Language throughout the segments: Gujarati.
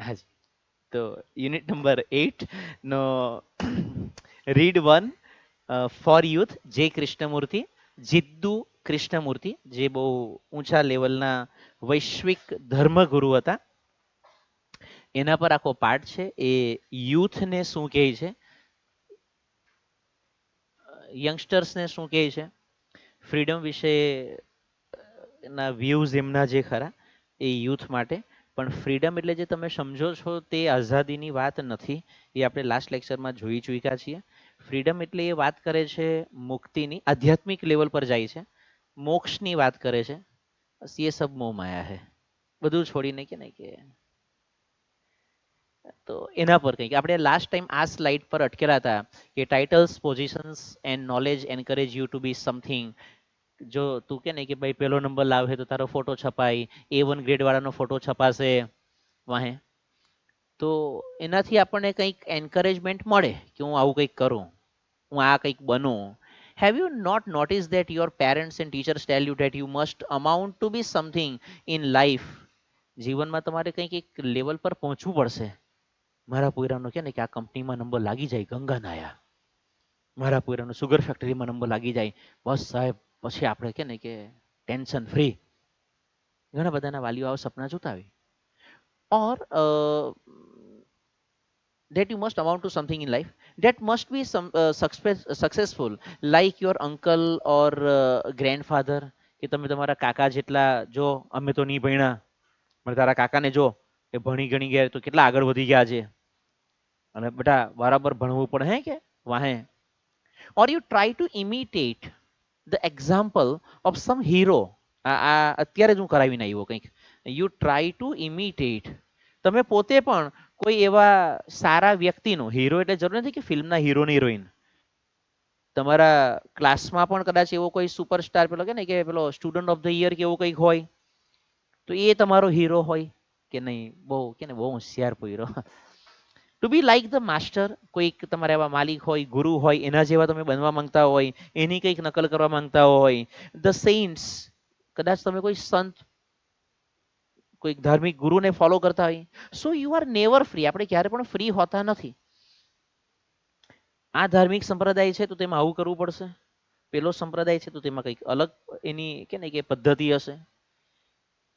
હાજી. તો unit number 8 no read 1 four youth જે કૃષ્ણમૂર્તિ, જિદ્દુ કૃષ્ણમૂર્તિ, જે બહુ ઊંચા લેવલના વૈશ્વિક ધર્મગુરુ હતા. એના પર આખો પાઠ છે. એ યુથને શું કહે છે, યંગસ્ટર્સને શું કહે છે, ફ્રીડમ વિશે ના વ્યૂઝ એમના જે ખરા એ યુથ માટે. પણ ફ્રીડમ એટલે જે તમે સમજો છો તે આઝાદીની વાત નથી. એ આપણે લાસ્ટ લેક્ચરમાં જોઈ ચૂક્યા છીએ. ફ્રીડમ એટલે એ વાત કરે છે મુક્તિની, આધ્યાત્મિક લેવલ પર જાય છે, મોક્ષની વાત કરે છે. બસ ये सब मोह माया है. બધું છોડીને કે ને કે તો એના પર કંઈક આપણે લાસ્ટ ટાઈમ આ સ્લાઇડ પર અટકેલા હતા કે titles, positions and knowledge encourage you to be something. જો તું કે ને કે ભાઈ પહેલો નંબર લાવે તો તારો ફોટો છપાય, A1 ગ્રેડ વાળાનો ફોટો છપાશે વાહે, તો એનાથી આપણને કંઈક એન્કરેજમેન્ટ મળે કે હું આવું કંઈક કરું, હું આ કંઈક બનું. Have you not notice that your parents and teachers tell you that you must amount to be something in life? જીવનમાં તમારે કંઈક એક લેવલ પર પહોંચવું પડશે. મારા પોયરાનો કે ને કે આ કંપનીમાં નંબર લાગી જાય ગંગા નાયા, મારા પોયરાનો સુગર ફેક્ટરીમાં નંબર લાગી જાય, બસ સાહેબ પછી આપણે કે ને કે ટેન્શન ફ્રી. ઘણા બધાના વાલીઓ આવા સપના જોતા હોય. ઓર that you must amount to something in life, that must be successful like your uncle or grandfather. કે તમે તમારા કાકા જેટલા, જો અમે તો નહીં ભણ્યા, પણ તારા કાકાને જો એ ભણી ગણી ગયા તો કેટલા આગળ વધી ગયા છે. અને બેટા બરાબર ભણવું પડે હે કે વાહે. or you try to imitate the example of some hero. આ અત્યારે જ હું કરાવીને આવ્યો કંઈક. યુ ટ્રાય ટુ ઇમિટેટ, તમે પોતે પણ કોઈ એવા સારા વ્યક્તિનો, હીરો એટલે જરૂર નથી કે ફિલ્મના હીરો ને હિરોઈન, તમારા ક્લાસમાં પણ કદાચ એવો કોઈ સુપરસ્ટાર, પેલો કે ને કે પેલો સ્ટુડન્ટ ઓફ ધ યર કે એવું કંઈક હોય, તો એ તમારો હીરો હોય કે નહીં. બહુ કે ને બહુ હોશિયાર પોયરો. To be like the master, કોઈક તમારા એવા માલિક હોય, ગુરુ હોય, એના જેવા તમે બનવા માંગતા હોય, એની કંઈક નકલ કરવા માંગતા હોય. ધ સેન્ટ્સ, કદાચ તમે કોઈ સંત, કોઈક ધાર્મિક ગુરુને ફોલો કરતા હોય. So you are never free, આપણે ક્યારે પણ ફ્રી હોતા નથી. આ ધાર્મિક સંપ્રદાય છે તો તેમાં આવું કરવું પડશે, પેલો સંપ્રદાય છે તો તેમાં કંઈક અલગ એની કે ને કે પદ્ધતિ હશે.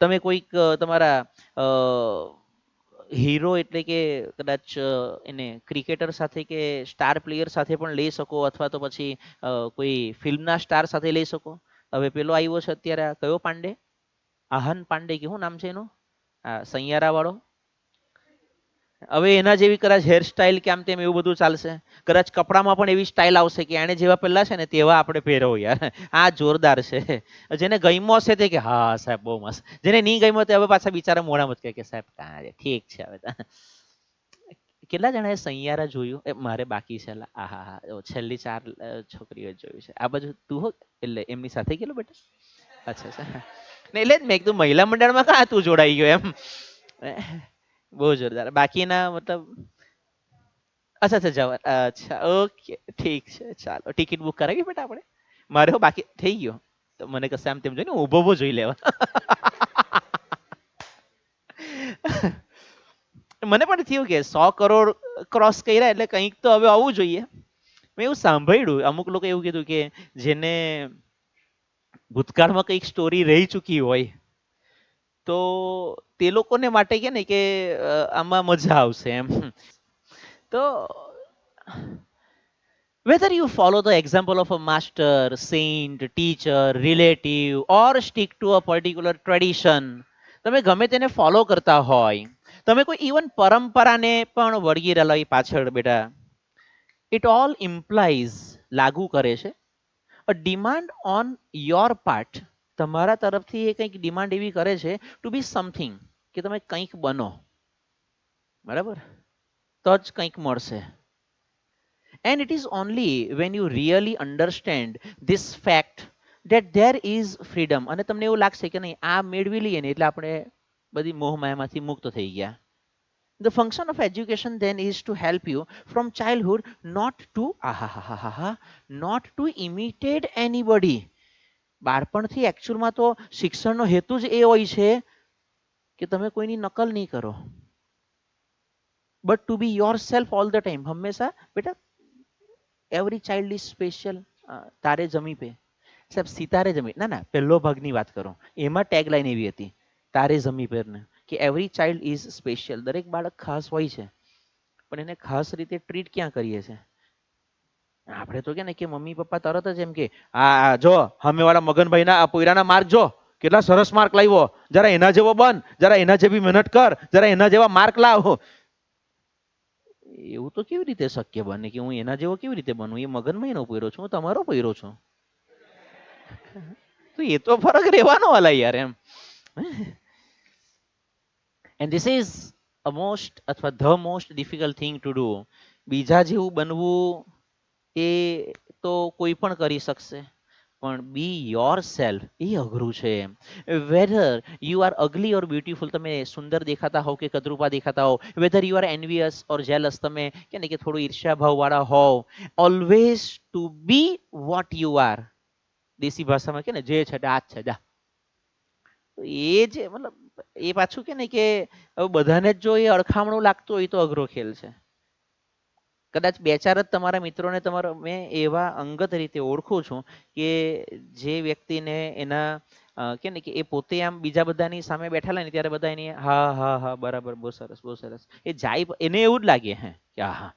તમે કોઈક તમારા હીરો એટલે કે કદાચ એને ક્રિકેટર સાથે કે સ્ટાર પ્લેયર સાથે પણ લઈ શકો, અથવા તો પછી કોઈ ફિલ્મના સ્ટાર સાથે લઈ શકો. હવે પેલો આવ્યો છે અત્યારે, કયો પાંડે, આહન પાંડે કે શું નામ છે એનું, સૈયારા વાળો. હવે એના જેવી કદાચ હેરસ્ટાઇલ કે આમ તેમ એવું બધું ચાલશે. કદાચ કપડામાં પણ એવી સ્ટાઇલ આવશે કે એને જેવા પેલા છે ને તેવા આપણે પહેરવો યાર. આ જોરદાર છે. જેને ગમ્યો છે તે કે હા સાહેબ બહુ મસ્ત, જેને નહીં ગમ્યો તે હવે પાછા બિચારા મોડા મત કે સાહેબ કાં છે, ઠીક છે હવે. કેટલા જણાએ સૈયારા જોયું? એ મારે બાકી છે. આહા હા, છેલ્લી 4 છોકરીઓ જોયું છે. આ બાજુ તું હો, એટલે એમની સાથે ગયેલો બેટા? અચ્છા અચ્છા. ને એટલે જ મેં કીધું મહિલા મંડળમાં કાં તું જોડાઈ ગયો એમ. બહુ જોરદાર. બાકીના મતલબ અચ્છા અચ્છા જવા, અચ્છા ઓકે ઠીક છે. ચાલો ટિકિટ બુક કરાવી બેટા આપણે? મારે હો બાકી થઈ ગયો. તો મને કશે આમ તેમ જોઈને ઊભો ઊભો જોઈ લેવા. મને પણ થયું કે 100 કરોડ ક્રોસ કર્યા એટલે કંઈક તો હવે આવવું જોઈએ. મેં એવું સાંભળ્યું, અમુક લોકો એવું કીધું કે જેને ભૂતકાળમાં કંઈક સ્ટોરી રહી ચૂકી હોય તો તે લોકોને માટે કે ને કે આમાં મજા આવશે એમ. તો whether you follow the example of a master, saint, teacher, relative, or stick to a particular tradition, તમે ગમે તેને ફોલો કરતા હોય, તમે કોઈ ઇવન પરંપરાને પણ વળગી રહેલા હોય પાછળ બેટા, ઇટ ઓલ ઇમ્પ્લાઇઝ, લાગુ કરે છે, અ ડિમાન્ડ ઓન યોર પાર્ટ, તમારા તરફથી એ કંઈક ડિમાન્ડ એવી કરે છે ટુ બી સમથિંગ, કે તમે કંઈક બનો. બરાબર? તો જ કંઈક મળશે. And it is only when you really understand this fact that there is freedom. અને તમને એવું લાગશે કે નહીં આ મેળવી લઈએ ને એટલે આપણે બધી મોહમાયામાંથી મુક્ત થઈ ગયા. The function of education then is to help you from childhood not to not to imitate anybody. બાળપણથી એકચ્યુઅલમાં તો શિક્ષણનો હેતુ જ એ હોય છે કે તમે કોઈની નકલ નહીં કરો. But to be your self all the time. હંમેશા બેટા એવરી ચાઇલ્ડ ઇઝ સ્પેશિયલ. તારે જમી પે સાહેબ સિતારે જમી, ના ના પહેલો ભાગની વાત કરો, એમાં ટેગલાઈન એવી હતી તારે જમી પર ને, કે એવરી ચાઇલ્ડ ઇઝ સ્પેશિયલ. દરેક બાળક ખાસ હોય છે, પણ એને ખાસ રીતે ટ્રીટ ક્યાં કરીએ છીએ આપણે? તો કે ને કે મમ્મી પપ્પા તરત જ એમ કે આ જો સામે વાળા મગનભાઈ ના પોયરાના માર્ક જો કેટલા સરસ માર્ક લાવ્યો, જરા એના જેવો બન, જરા એના જેવી મહેનત કર, જરા એના જેવા માર્ક લાવ. એવું તો કેવી રીતે શક્ય બને કે હું એના જેવો કેવી રીતે બનું? એ મગનભાઈ નો પોયરો છું, હું તમારો પોયરો છું. તો એ તો ફરક રહેવાનો વાલા યાર એમ. And this is a most અથવા the most difficult thing to do. બીજા જેવું બનવું એ તો કોઈ પણ કરી શકશે, પણ બી યોર સેલ્ફ એ અઘરું છે. Whether you are ugly or beautiful, તમે સુંદર દેખાતા હોવ કે કદરૂપા દેખાતા હોવ, whether you are envious or jealous, તમે કે ને કે થોડું ઈર્ષ્યા ભાવ વાળા હોવ, always to be what you are. દેશી ભાષામાં કે ને જે છે આ જ છે જા. તો એ જે મતલબ એ પાછું કે ને કે હવે બધાને જ જો એ અડખામણું લાગતું હોય તો અઘરો ખેલ છે. કદાચ બે ચાર જ તમારા મિત્રોને તમારો મેં એવા અંગત રીતે ઓળખું છું કે જે વ્યક્તિને એના કે ને કે એ પોતે આમ બીજા બધાની સામે બેઠેલા ને ત્યારે બધા એની હા હા હા બરાબર બહુ સરસ બહુ સરસ, એ જાય એને એવું જ લાગે હે કે આ હા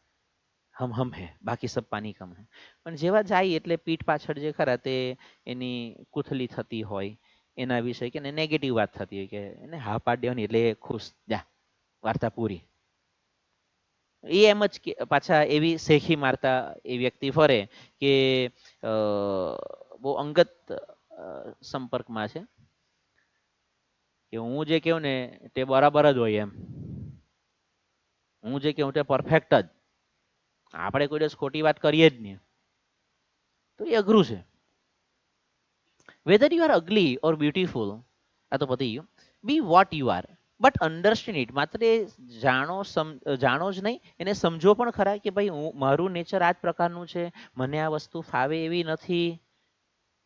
હમ હે બાકી સબ પાની કમ હે. પણ જેવા જાય એટલે પીઠ પાછળ જે ખરા તે એની કુથલી થતી હોય, એના વિશે કે નેગેટિવ વાત થતી હોય કે એને હા પાડી દેવાની એટલે ખુશ, જા વાર્તા પૂરી. એ એમ જ કે પાછા એવી શેખી મારતા એ વ્યક્તિ ફરે કે અ, બહુ અંગત સંપર્કમાં છે કે હું જે કહું ને તે બરાબર જ હોય એમ, હું જે કહું તે પરફેક્ટ જ, આપણે કોઈ દિવસ ખોટી વાત કરીએ જ નહીં. તો એ અઘરું છે. Whether you are ugly or beautiful, આ તો પતી ગયું. Be what you are but understand it. માત્ર એ જાણો જાણો જ નહીં, એને સમજો પણ ખરા કે ભાઈ હું મારું નેચર આ જ પ્રકારનું છે, મને આ વસ્તુ ફાવે એવી નથી,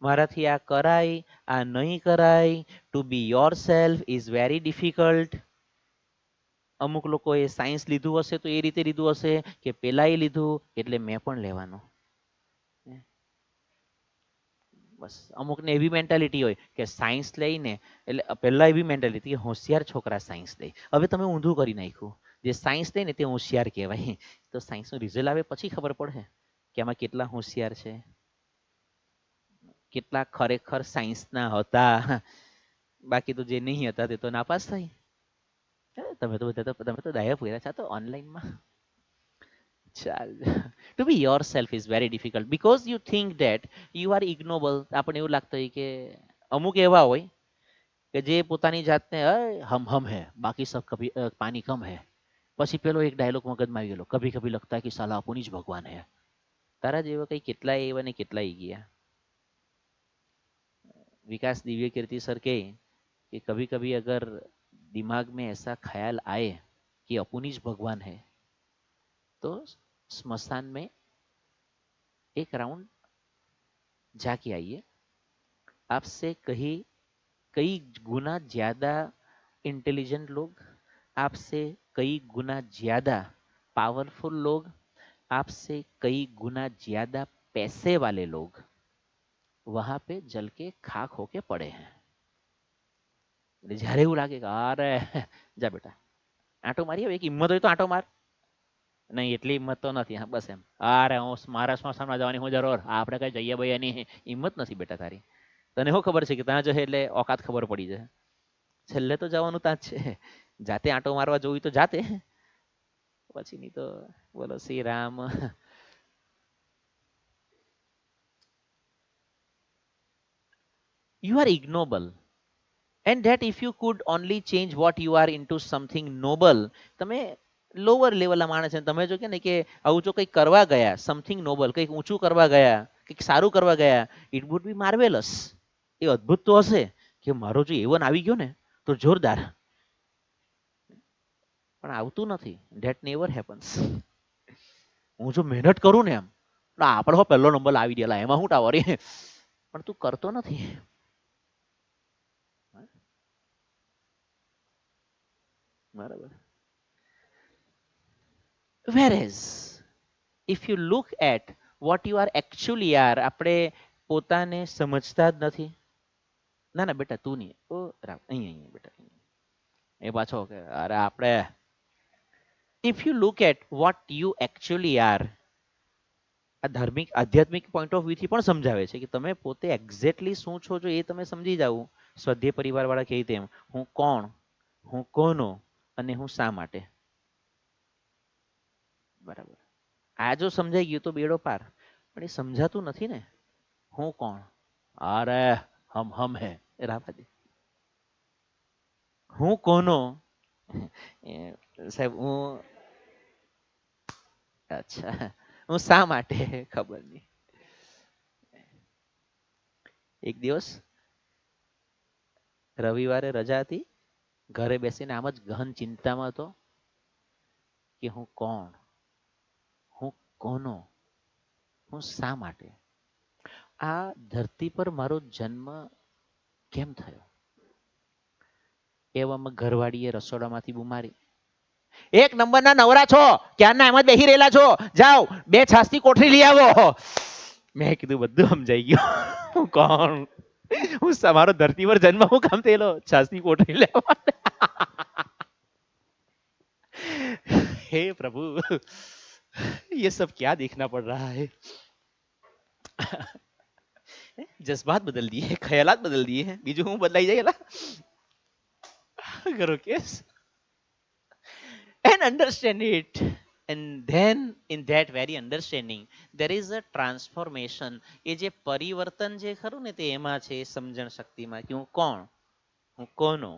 મારાથી આ કરાય આ નહીં કરાય. To be yourself is very difficult. અમુક લોકોએ સાયન્સ લીધું હશે તો એ રીતે લીધું હશે કે પેલા એ લીધું એટલે મેં પણ લેવાનું. બસ અમુકને એવી મેન્ટાલિટી હોય કે સાયન્સ લઈને એટલે પહેલા એવી મેન્ટાલિટી કે હોશિયાર છોકરા સાયન્સ લે. હવે તમે ઊંધું કરી નાખ્યું, જે સાયન્સ લે ને તે હોશિયાર કહેવાય. તો સાયન્સનું રિઝલ્ટ આવે પછી ખબર પડે કે આમાં કેટલા હોશિયાર છે, કેટલા ખરેખર સાયન્સના હતા. બાકી તો જે નહીં હતા તે તો નાપાસ થાય. તમે તો બધા તમે તો ડાયા પૂર્યા છે તો ઓનલાઈનમાં. ચાલ, to be yourself is very difficult because you think that you are ignoble. આપણને એવું લાગતું હોય કે અમુક એવા હોય કે જે પોતાની જાતને હમ હે બાકી સબ કભી પાની કમ હે. પછી પેલો એક ડાયલોગ મગજમાં આવી ગયેલો, કભી કભી લગતા કે સાલા અપુન જ ભગવાન હે. તારા જેવા કઈ કેટલાય એવા ને કેટલાય ગયા. विकास दिव्य कीर्ति सर के कि कभी कभी अगर दिमाग में ऐसा ख्याल आए कि अपुन ही भगवान है तो स्मशान में एक राउंड जाके आइए. आपसे कहीं कई गुना ज्यादा इंटेलिजेंट लोग, आपसे कई गुना ज्यादा पावरफुल लोग, आपसे कई गुना ज्यादा पैसे वाले लोग वहां पे जल के खाक होके पड़े हैं. એટલે જ્યારે એવું લાગે કે અરે જા બેટા આંટો મારી આવે, એક હિંમત હોય તો આંટો માર. નહીં એટલી હિંમત તો નથી, હા બસ એમ અરે હું મારા સ્મશાનમાં જવાની હું જરૂર, આપણે કઈ જઈએ ભાઈ એની હિંમત નથી બેટા તારી. તને શું ખબર છે કે ત્યાં જશે એટલે ઓકાત ખબર પડી જાય. છેલ્લે તો જવાનું ત્યાં જ છે, જાતે આંટો મારવા જોવી તો જાતે, પછી ની તો બોલો Shri Ram. You are ઇગ્નોબલ and that if you could only change what you are into something noble. તમે લોઅર લેવલના માણસ છે, તમે જો કે ને કે આવું જો કંઈક કરવા ગયા સમથિંગ નોબલ, કંઈક ઊંચું કરવા ગયા, કંઈક સારું કરવા ગયા, ઇટ વુડ બી માર્વેલસ. એ અદ્ભુત તો હશે કે મારો જો એવન આવી ગયો ને તો જોરદાર, પણ આવતું નથી. That never happens. હું જો મહેનત કરું ને એમ આપણે પહેલો નંબર આવી ગયેલા એમાં હું ટાવરી, પણ તું કરતો નથી. બરાબર. whereas if you look at what you are actually are, આપણે પોતાને સમજતા જ નથી. ના ના બેટા તું નહીં, ઓ રામ અહીં અહીં બેટા અહીં. એ પાછો કે અરે આપણે if you look at what you actually are, આ ધાર્મિક આધ્યાત્મિક પોઈન્ટ ઓફ વ્યૂ થી પણ સમજાવે છે કે તમે પોતે એક્ઝેક્ટલી શું છો જો એ તમે સમજી જાવ. સ્વાધ્યાય પરિવાર વાળા કહે તેમ, હું કોણ, હું કોનો અને હું શા માટે. બરાબર. આ જો સમજાઈ ગયું તો બેડો પાર. પણ એ સમજાતું નથી ને. હું કોણ, અરે હમ હે રાધા દે. હું કોનો, સાહેબ હું, અચ્છા હું શા માટે ખબર નહીં. એક દિવસ રવિવારે રજા હતી, ઘરે બેસીને આમ જ ગહન ચિંતામાં હતો કે હું કોણ, હું કોનો, હું શા માટે, આ ધરતી પર મારો જન્મ કેમ થયો. એવામાં ઘરવાળીએ રસોડામાંથી બુમારી, એક નંબરના નવરા છો, ક્યારના એમ જ બેસી રહેલા છો, જાઓ બે છાસની કોઠરી લઈ આવો. મેં કીધું બધું સમજાઈ ગયું. હું કોણ, હું મારો ધરતી પર જન્મ હું કામ થયેલો, છાસની કોઠરી લેવા. हे प्रभु, ये सब क्या देखना पड़ रहा है. जज्बात बदल दिए, ख्यालात बदल दिए हैं, બીજું હું બદલાઈ જાય એલા. કરો case and understand it, and then in that very understanding there is a transformation. એ જે પરિવર્તન જે ખરું ને તે એમાં છે, સમજણ શક્તિમાં કે હું કોણ, હું કોનો,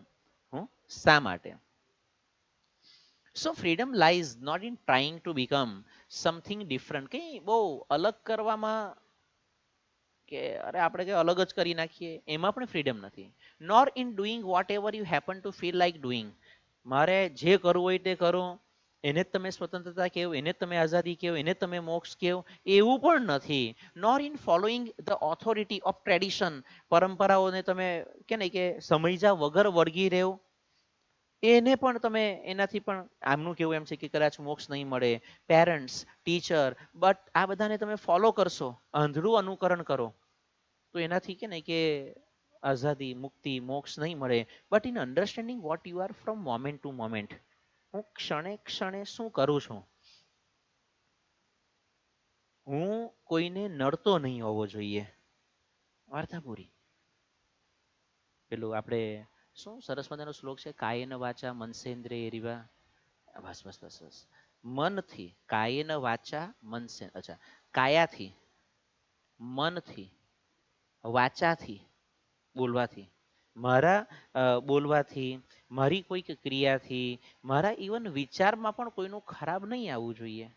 હું શા માટે. So freedom lies not in trying to become something different, કઈ બહુ અલગ કરવામાં કે અરે આપણે કઈ અલગ જ કરી નાખીએ એમાં પણ ફ્રીડમ નથી. Nor in doing whatever you happen to feel like doing, મારે જે કરવું હોય તે કરો, એને જ તમે સ્વતંત્રતા કહેવો, એને જ તમે આઝાદી કહેવો, એને જ તમે મોક્ષ કહેવો, એવું પણ નથી. Nor in following the authority of tradition, પરંપરાઓને તમે કે નહીં કે સમયજા વગર વળગી રહેવું, એને પણ તમે એનાથી પણ આમનું કેવું એમ છે કે કદાચ મોક્ષ નહીં મળે. પેરેન્ટ્સ, ટીચર, બટ આ બધાને તમે ફોલો કરશો, આંધળું અનુકરણ કરો, તો એનાથી કે ને કે આઝાદી, મુક્તિ, મોક્ષ નહીં મળે. But in understanding what you are from moment to moment, હું ક્ષણે ક્ષણે શું કરું છું, હું કોઈને નડતો નહીં હોવો જોઈએ. વાર્તા પૂરી. પેલું આપણે શું સરસ મજાનો શ્લોક છે, કાયેન વાચા મનસેન્દ્રિય એરિવા. બસ બસ બસ બસ. મનથી, કાયેન વાચા મનસે, અચ્છા કાયાથી, મનથી, વાચાથી, બોલવાથી, મારા બોલવાથી, મારી કોઈક ક્રિયાથી, મારા ઇવન વિચારમાં પણ કોઈનું ખરાબ નહીં આવવું જોઈએ.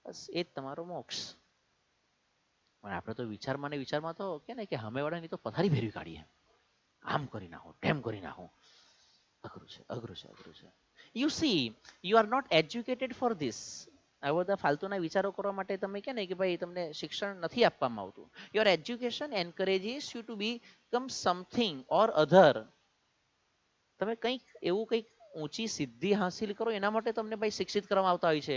બસ એ જ તમારો મોક્ષ. પણ આપણે તો વિચારમાં ને વિચારમાં તો કે ને કે સામેવાળાની તો પથારી ફેરવી કાઢીએ, આમ કરી નાખો, તેમ કરી નાખો. અઘરું છે, અઘરું છે, અઘરું છે. You see, you are not educated for this. આ બધા ફાલતુના વિચારો કરવા માટે તમે કે ને કે ભાઈ તમને શિક્ષણ નથી આપવામાં આવતું. Your education encourages you to become something or other. તમે કંઈક એવું કંઈક ઊંચી સિદ્ધિ હાંસિલ કરો એના માટે તમને ભાઈ શિક્ષિત કરવામાં આવતા હોય છે.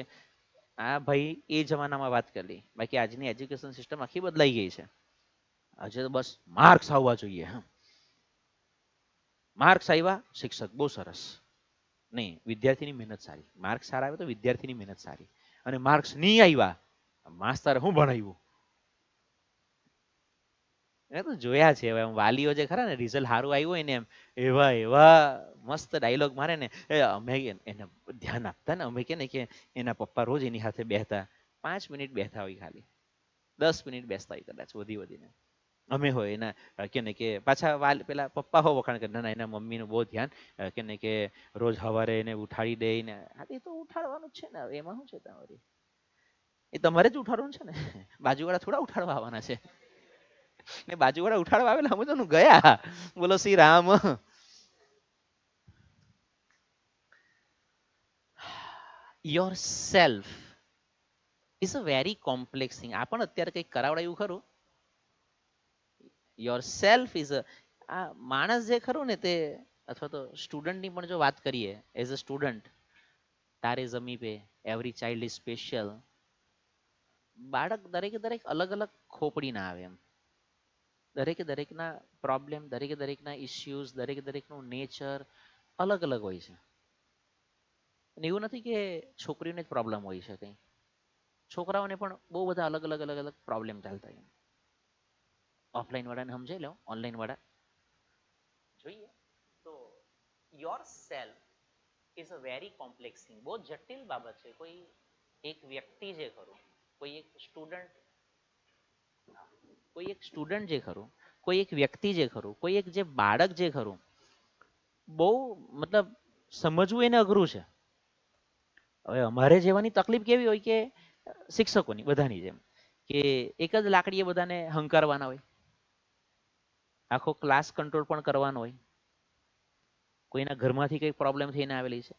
આ ભાઈ એ જમાનામાં વાત કરી, બાકી આજની એજ્યુકેશન સિસ્ટમ આખી બદલાઈ ગઈ છે. આજે તો બસ માર્ક્સ આવવા જોઈએ, માર્ક્સ આવ્યા શિક્ષક બહુ સરસ. નહીં, વિદ્યાર્થીની મહેનત સારી. માર્ક્સ સારા આવે તો વિદ્યાર્થીની મહેનત સારી, અને માર્ક્સ નહીં આવ્યા માસ્તરે હું ભણાવ્યું. એ તો જોયા છે હવે વાલીઓ જે ખરા ને, રિઝલ્ટ સારું આવ્યું હોય ને એમ એવા એવા મસ્ત ડાયલોગ મારે ને. એ અમે એને ધ્યાન આપતા ને, અમે કે ને કે એના પપ્પા રોજ એની સાથે બેહતા, 5 મિનિટ બેહતા હોય, ખાલી 10 મિનિટ બેસતા હોય કદાચ વધી વધીને. અમે હોય એના કે ને કે પાછા પેલા પપ્પા હો વખાણ કરે, ના ના એના મમ્મીનું બહુ ધ્યાન, કે ને કે રોજ સવારે એને ઉઠાડી દે ને. હા એ તો ઉઠાડવાનું જ છે ને, એમાં શું છે તમારી, એ તમારે જ ઉઠાડવાનું છે ને, બાજુવાળા થોડા ઉઠાડવા આવવાના છે. ને બાજુવાળા ઉઠાડવા આવેલા અમે તો ગયા. બોલો Shri Ram. Your self is a very complex thing. આ પણ અત્યારે કંઈક કરાવડાયું ખરું. યોર સેલ્ફ ઇઝ અ, આ માણસ જે ખરું ને તે, અથવા તો સ્ટુડન્ટની પણ જો વાત કરીએ, એઝ અ સ્ટુડન્ટ, તારે જમી pay, every child is special. બાળક દરેકે દરેક અલગ અલગ ખોપડી ના આવે એમ. દરેકે દરેકના પ્રોબ્લેમ, દરેકે દરેકના ઇસ્યુઝ, દરેકે દરેકનું નેચર અલગ અલગ હોય છે. અને એવું નથી કે છોકરીઓને જ પ્રોબ્લેમ હોય છે કંઈ, છોકરાઓને પણ બહુ બધા અલગ અલગ અલગ અલગ પ્રોબ્લેમ ચાલતા હોય. ઓફલાઈન વાળાને સમજાઈ લો, ઓનલાઈન વાળા જોઈએ તો your self is a very complex thing. બહુ જટિલ બાબત છે. કોઈ એક વ્યક્તિ જે ખરું, કોઈ એક સ્ટુડન્ટ, કોઈ એક સ્ટુડન્ટ જે ખરું, કોઈ એક વ્યક્તિ જે ખરું, કોઈ એક જે બાળક જે ખરું, બહુ મતલબ સમજવું એને અઘરું છે. હવે અમારે જેવાની તકલીફ કેવી હોય કે શિક્ષકોની બધાની જેમ કે એક જ લાકડીએ બધાને હંકારવાના હોય, આખો ક્લાસ કંટ્રોલ પણ કરવાનો હોય. કોઈના ઘરમાંથી કંઈક પ્રોબ્લેમ થઈને આવેલી છે,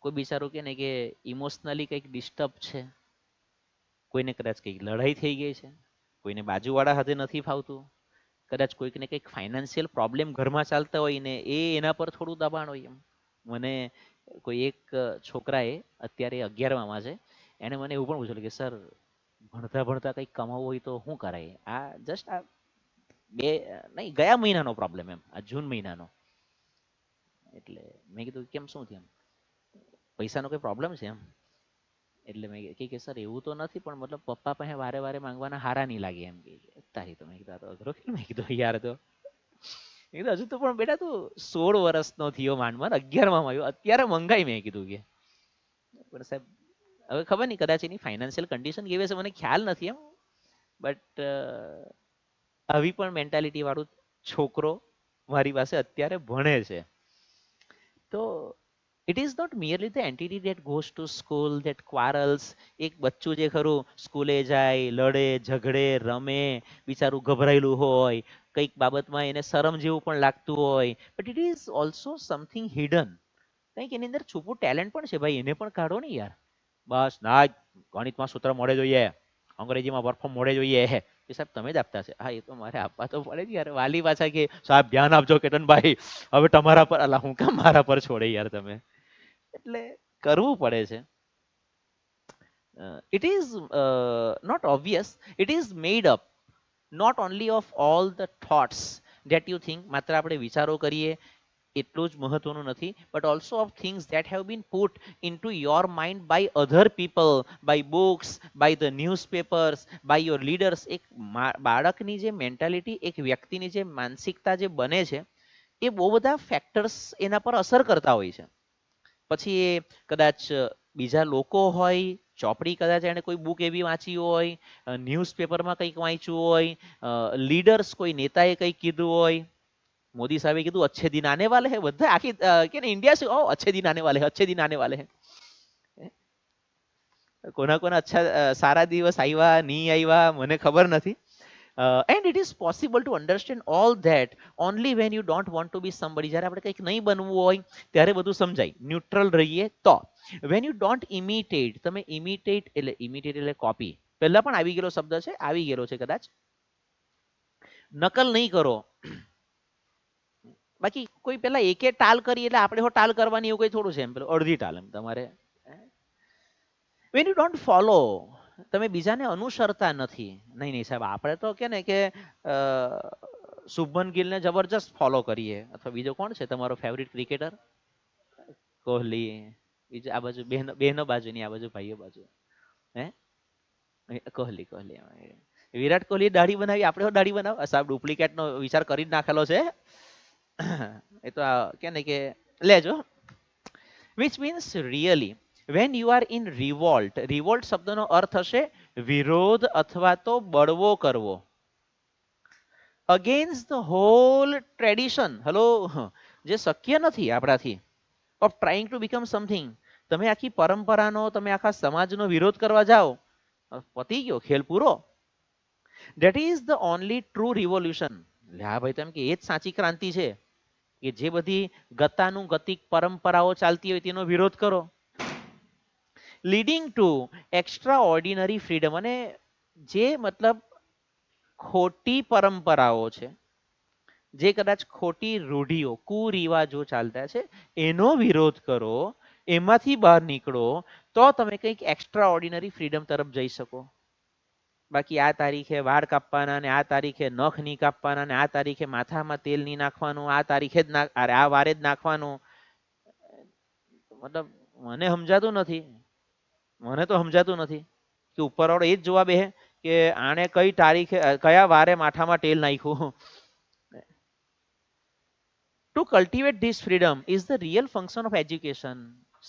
કોઈ બિચારું કે ને કે ઇમોશનલી કંઈક ડિસ્ટર્બ છે, કોઈને કદાચ કંઈક લડાઈ થઈ ગઈ છે, કોઈને બાજુવાળા સાથે નથી ફાવતું, કદાચ કોઈકને કંઈક ફાઇનાન્શિયલ પ્રોબ્લેમ ઘરમાં ચાલતા હોય ને એ એના પર થોડું દબાણ હોય એમ. મને કોઈ એક છોકરાએ, અત્યારે 11માં છે, એને મને એવું પણ પૂછેલું કે સર ભણતા ભણતા કંઈક કમાવવું હોય તો શું કરાય? આ જસ્ટ આ બે નહીં, ગયા મહિનાનો પ્રોબ્લેમ એમ, આ જૂન મહિનાનો. એટલે મેં કીધું કેમ, શું થયું? પૈસાનો કોઈ પ્રોબ્લેમ છે એમ? એટલે મેં કે સર એવું તો નથી, પણ મતલબ પપ્પા પાસે વારે વારે માંગવાના હારા નહીં લાગે એમ કે. તારી તો મેં કીધું આ તો અઘરો કેમ? મેં કીધું યાર તો મેં કીધું હજુ તો પણ બેટા તું 16 વર્ષનો થયો, માંડ માંડ 11માં આવ્યો, અત્યારે મંગાઈ. મેં કીધું કે પણ સાહેબ હવે ખબર નહીં, કદાચ એની ફાઇનાન્શિયલ કન્ડિશન કેવી હશે, મને ખ્યાલ નથી એમ. બટ આવી પણ મેન્ટાલિટી વાળું છોકરો મારી પાસે અત્યારે ભણે છે. તો it is not merely the entity that goes to school that quarrels. એક બચ્ચું જે ખરું સ્કૂલે જાય, લડે, ઝઘડે, રમે, બિચારું ગભરાયેલું હોય, કંઈક બાબતમાં એને શરમ જેવું પણ લાગતું હોય, but it is also something hidden. કંઈક એની અંદર છુપું ટેલેન્ટ પણ છે ભાઈ, એને પણ કાઢો ને યાર. બસ ના ગણિતમાં સૂત્ર મોડે જોઈએ, અંગ્રેજીમાં વર્કફોર્મ મોડે જોઈએ, એ સાહેબ તમે જ આપતા છે. હા એ તો મારે આપવા તો પડે જ યાર. વાલી પાછા કે સાહેબ ધ્યાન આપજો કેતનભાઈ, હવે તમારા પર, અલા હું કામ મારા પર છોડે યાર તમે. એટલે કરવું પડે છે. It is not obvious, it is made up not only of all the thoughts that you think. માત્ર આપણે વિચારો કરીએ એટલું જ મહત્વનું નથી, but also of things that have been put into your mind by other people, by books, by the newspapers, by your leaders. એક બાળકની જે મેન્ટાલિટી, એક વ્યક્તિની જે માનસિકતા જે બને છે, એ બહુ બધા ફેક્ટર્સ એના પર અસર કરતા હોય છે. પછી એ કદાચ બીજા લોકો હોય, ચોપડી કદાચ એને કોઈ બુક એવી વાંચી હોય, ન્યૂઝપેપરમાં કંઈક વાંચ્યું હોય, લીડર્સ કોઈ નેતાએ કંઈક કીધું હોય, मोदी साहब कीधु अच्छे दिन आने वाले हैं, બધા આખી કે ઇન્ડિયા से ओ अच्छे दिन आने वाले हैं, अच्छे दिन आने वाले हैं. કોના કોના અચ્છા સારા દિવસ આવ્યા નહીં આવ્યા મને ખબર નથી. And it is possible to understand all that only when you don't want to be somebody. જ્યારે આપણે કંઈક નહીં બનવું હોય ત્યારે બધું સમજાય, ન્યુટ્રલ રહીએ તો. વેન યુ ડોન્ટ ઇમિટેટ, તમે ઇમિટેટ એટલે કોપી, પહેલા પણ આવી ગયેલો શબ્દ છે, આવી ગયેલો છે કદાચ. નકલ નહીં કરો. બાકી કોઈ પેલા એકે ટાલ કરી એટલે આપણે હો ટાલ કરવાની એવું કઈ થોડું છે એમ, પેલું અડધી ટાલ એમ તમારે. વેન યુ ડોન્ટ ફોલો, તમે બીજાને અનુસરતા નથી. નહીં નહીં સાહેબ આપણે તો કે ને કે શુભમન ગિલને જબરજસ્ત ફોલો કરીએ, અથવા બીજો કોણ છે તમારો ફેવરિટ ક્રિકેટર? કોહલી. બીજું આ બાજુ બહેનો બહેનો બાજુની, આ બાજુ ભાઈઓ બાજુ. હે કોહલી, કોહલી. વિરાટ કોહલી દાઢી બનાવી, આપણે દાઢી બનાવ સાહેબ? ડુપ્લિકેટ નો વિચાર કરી જ નાખેલો છે. એ તો કે ને કે લેજો. Which means really when you are in revolt, revolt શબ્દનો અર્થ હશે વિરોધ અથવા તો બળવો કરવો. Against the whole tradition, hello, જે શક્ય નથી આપણાથી, of trying to become something. તમે આખી પરંપરાનો, તમે આખા સમાજનો વિરોધ કરવા જાઓ, પતી ગયો, ખેલ પૂરો. That is the only true revolution. હા ભાઈ તમે કે એ જ સાચી ક્રાંતિ છે, કે જે બધી ગતાનુગતિક પરંપરાઓ ચાલતી હોય તેનો વિરોધ કરો. Leading two extra ordinary freedom. અને જે મતલબ ખોટી પરંપરાઓ છે, જે કદાચ ખોટી રૂઢિઓ, કુરિવાજો ચાલતા છે, એનો વિરોધ કરો. એમાંથી બહાર નીકળો તો તમે કંઈક એક્સ્ટ્રા ઓર્ડિનરી ફ્રીડમ તરફ જઈ શકો. બાકી આ તારીખે વાળ કાપવાના ને આ તારીખે નખ નહીં કાપવાના ને આ તારીખે માથામાં તેલ નહીં નાખવાનું, આ તારીખે જ અરે આ વારે જ નાખવાનું, મતલબ મને સમજાતું નથી. મને તો સમજાતું નથી કે ઉપરવાળો એ જ જોવા બેહે કે આણે કઈ તારીખે કયા વારે માથામાં તેલ નાખ્યું. To cultivate this freedom is the real function of education.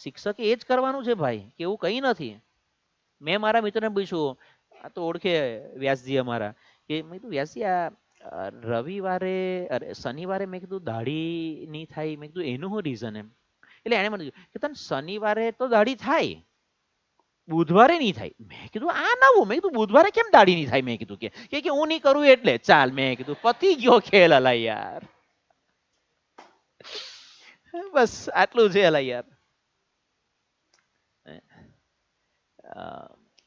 શિક્ષકે એ જ કરવાનું છે ભાઈ, કે એવું કંઈ નથી. મેં મારા મિત્રને પૂછ્યું, આ તો ઓળખે વ્યાસજી અમારા, કે મેં કીધું વ્યાસજી આ રવિવારે અરે શનિવારે મેં કીધું દાઢી નહીં થાય, મેં કીધું એનું શું રીઝન એમ. એટલે એણે મને કીધું કે તને શનિવારે તો દાઢી થાય, બુધવારે નહીં થાય. મેં કીધું આ નવું, મેં કીધું બુધવારે કેમ દાઢી નહીં થાય, મેં કીધું કે હું નહીં કરું એટલે ચાલ. મેં કીધું પતી ગયો ખેલ અલા યાર. બસ આટલું છે અલા યાર.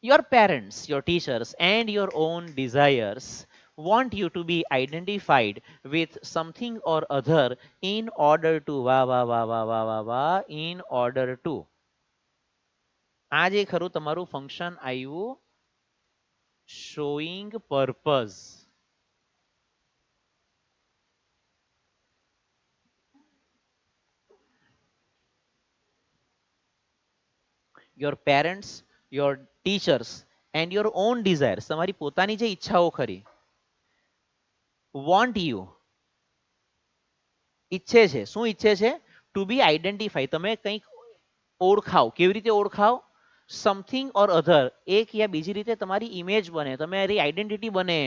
Your parents, your teachers, and your own desires want you to be identified with something or other in order to in order to. આ જે ખરું તમારું ફંક્શન આવ્યું, showing purpose. Your parents, your teachers, and your own desires, તમારી પોતાની જે ઈચ્છાઓ ખરી, want you, ઈચ્છે છે. શું ઈચ્છે છે? ટુ બી આઈડેન્ટિફાઈ, તમે કંઈક ઓળખાવ. કેવી રીતે ઓળખાવ? સમથિંગ ઓર અધર, એક યા બીજી રીતે તમારી ઇમેજ બને, તમારી આઈડેન્ટિટી બને.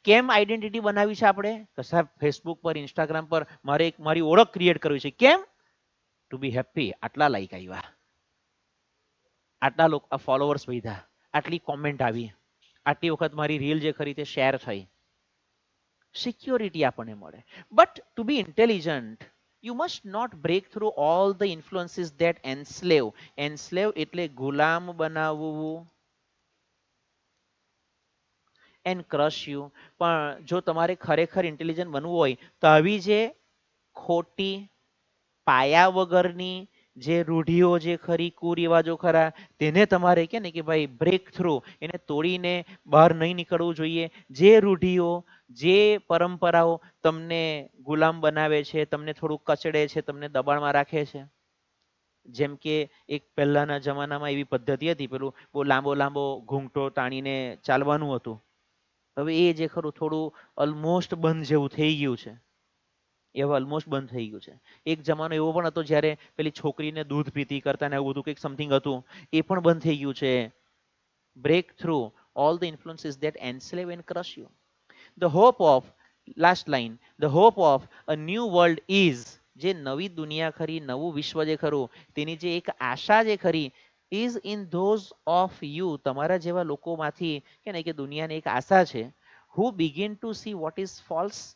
કેમ આઈડેન્ટિટી બનાવી છે આપણે? કશા ફેસબુક પર, ઇન્સ્ટાગ્રામ પર મારે એક મારી ઓળખ ક્રિએટ કરવી છે. કેમ? To be happy. આટલા લાઈક આવ્યા, આટલા લોકો ફોલોવર્સ વધ્યા, આટલી કોમેન્ટ આવી, આટલી વખત મારી રીલ જે ખરી તે શેર થઈ. સિક્યોરિટી આપણને મળે. But to be intelligent you must not break through all the influences that enslave. Enslave એટલે ગુલામ બનાવવું. And crush you. પણ જો તમારે ખરેખર ઇન્ટેલિજન્ટ બનવું હોય તો આવી જે ખોટી પાયા વગરની જે રૂઢિઓ જે ખરી, કુરિવાજો ખરા, તેને તમારે કે ને કે ભાઈ બ્રેક થ્રુ, એને તોડીને બહાર નહીં નીકળવું જોઈએ. જે રૂઢિઓ, જે પરંપરાઓ તમને ગુલામ બનાવે છે, તમને થોડું કચડે છે, તમને દબાણમાં રાખે છે. જેમ કે એક પહેલાના જમાનામાં એવી પદ્ધતિ હતી, પેલું બહુ લાંબો લાંબો ઘૂંઘટો તાણીને ચાલવાનું હતું. હવે એ જે ખરું થોડું ઓલમોસ્ટ બંધ જેવું થઈ ગયું છે. એ હવે ઓલમોસ્ટ બંધ થઈ ગયું છે. એક જમાનો એવો પણ હતો જ્યારે પેલી છોકરીને દૂધ પીતી કરતા ને એવું બધું કંઈક સમથિંગ હતું, એ પણ બંધ થઈ ગયું છે. Break through all the influences that enslave and crush you. The hope of, last line, the hope of a new world is, જે નવી દુનિયા ખરી, નવું વિશ્વ જે ખરું, તેની જે એક આશા જે ખરી, is in those of you, તમારા જેવા લોકોમાંથી કે ને કે દુનિયાની એક આશા છે. who begin to see what is false,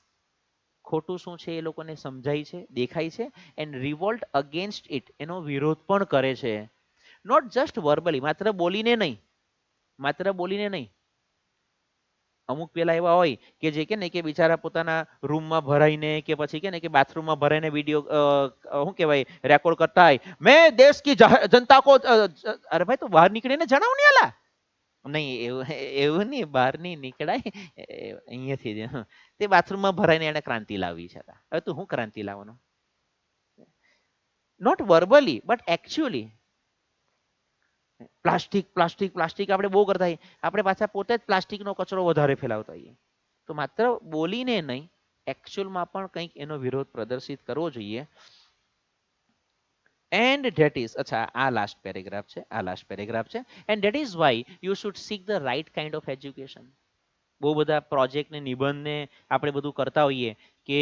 ખોટું શું છે એ લોકોને સમજાય છે, દેખાય છે. એન્ડ રિવોલ્ટ અગેન્સ્ટ ઇટ, એનો વિરોધ પણ કરે છે. નોટ જસ્ટ વર્બલી, માત્ર બોલીને નહીં, માત્ર બોલીને નહીં. અમુક પેલા એવા હોય કે જે કે ને કે બિચારા પોતાના રૂમમાં ભરાઈને કે પછી કે ને કે બાથરૂમમાં ભરાઈને વિડીયો શું કહેવાય રેકોર્ડ કરતા હોય, મેં દેશ કી જનતા કો, અરે ભાઈ તું બહાર નીકળીને જણાવ ને આલા. નહીં એવું એવું નહીં, બહાર નહીં નીકળાય, અહીંયાથી જ. તે બાથરૂમમાં ભરાઈને એને ક્રાંતિ લાવી છે. હવે તું શું ક્રાંતિ લાવવાનો? Not verbally but actually. Plastic plastic plastic આપણે બહુ કરતા હોઈએ, આપણે પાછા પોતે જ પ્લાસ્ટિકનો કચરો વધારે ફેલાવતા હોઈએ. તો માત્ર બોલીને નહીં, એકચ્યુઅલમાં પણ કંઈક એનો વિરોધ પ્રદર્શિત કરવો જોઈએ. And that is, અચ્છા આ લાસ્ટ પેરેગ્રાફ છે, આ લાસ્ટ પેરેગ્રાફ છે. And that is why you should seek the right kind of education. બહુ બધા પ્રોજેક્ટ ને નિબંધને આપણે બધું કરતા હોઈએ કે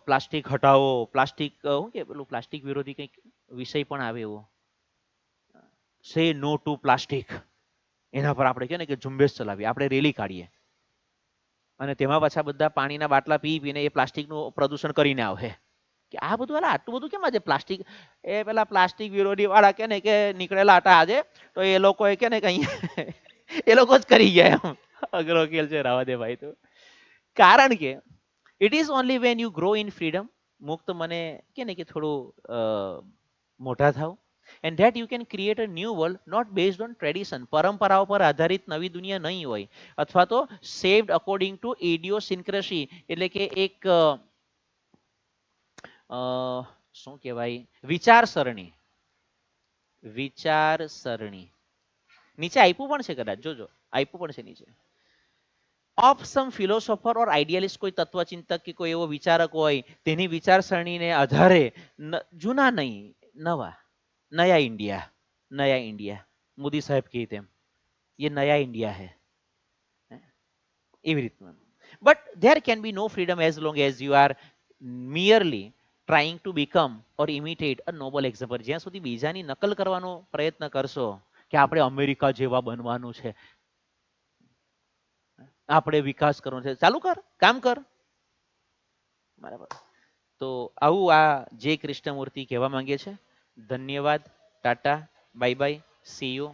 પ્લાસ્ટિક હટાવો, પ્લાસ્ટિક શું કે પેલું પ્લાસ્ટિક વિરોધી કંઈક વિષય પણ આવે એવો, સે નો ટુ પ્લાસ્ટિક. એના પર આપણે કે ને કે ઝુંબેશ ચલાવીએ, આપણે રેલી કાઢીએ, અને તેમાં પાછા બધા પાણીના બાટલા પી પીને એ પ્લાસ્ટિકનું પ્રદૂષણ કરીને આવે. કે આ બધું અલા આટલું બધું કેમ આજે પ્લાસ્ટિક, એ પેલા પ્લાસ્ટિક વિરોધી વાળા કે ને કે નીકળેલા હતા આજે, તો એ લોકો કે ને કઈ એ લોકો જ કરી ગયા એમ. અઘરો ખેલ છે, રાવા દે ભાઈ. તો કારણ કે it is only when you grow in freedom, મુક્ત મને કે ને કે થોડું મોટા થાવ, and that you can create a new world not based on tradition. પરંપરાઓ પર આધારિત નવી દુનિયા નહીં હોય, અથવા તો saved according to idiosyncrasy, એટલે કે એક શું કહેવાય, વિચારસરણી. વિચારસરણી નીચે આપ્યું પણ છે, કદાચ જોજો, આપ્યું પણ છે નીચે. ઓફ સમ ફિલોસોફર ઓર આઈડિયાલિસ્ટ, કોઈ તત્વચિંતક કે કોઈ એવો વિચારક હોય તેની વિચારસરણીને આધારે જૂના નહીં, નવા, નયા इंडिया, नया इंडिया, मोदी साहब की तेम, ये नया इंडिया है, એવી રીતનું. But there can be no freedom as long as you are merely trying to become or imitate a noble example. જ્યાં સુધી બીજાની નકલ કરવાનો પ્રયત્ન કરશો કે આપણે અમેરિકા જેવા બનવાનું છે, આપણે વિકાસ કરવાનો છે, ચાલુ કર, કામ કર, બરાબર. તો આવું આ જે કૃષ્ણમૂર્તિ કહેવા માંગે છે. ધન્યવાદ, Tata, bye bye, C you.